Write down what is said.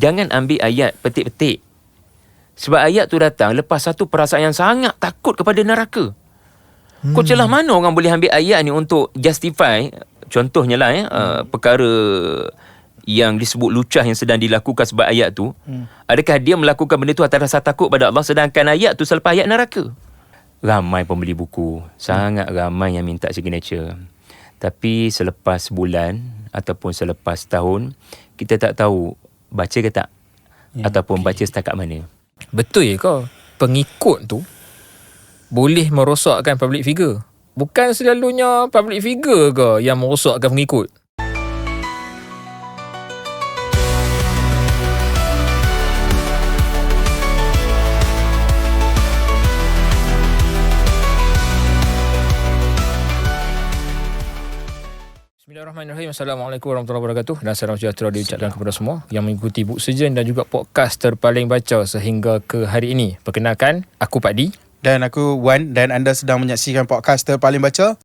Jangan ambil ayat petik-petik. Sebab ayat tu datang lepas satu perasaan yang sangat takut kepada neraka. Kau celah mana orang boleh ambil ayat ni untuk justify, contohnya lah perkara yang disebut lucah yang sedang dilakukan sebab ayat tu. Adakah dia melakukan benda tu atas rasa takut pada Allah, sedangkan ayat tu selepas ayat neraka? Ramai pembeli buku, sangat ramai yang minta signature. Tapi selepas bulan ataupun selepas tahun, kita tak tahu baca ke tak, ataupun baca setakat mana. Betul je kau. Pengikut tu boleh merosakkan public figure. Bukan selalunya public figure ke yang merosakkan pengikut. Bismillahirrahmanirrahim. Assalamualaikum warahmatullahi wabarakatuh. Dan salam sejahtera diucapkan kepada semua yang mengikuti Book Surgeon dan juga podcast terpaling baca sehingga ke hari ini. Perkenalkan, aku Pak Di. Dan aku Wan, dan anda sedang menyaksikan podcast terpaling baca.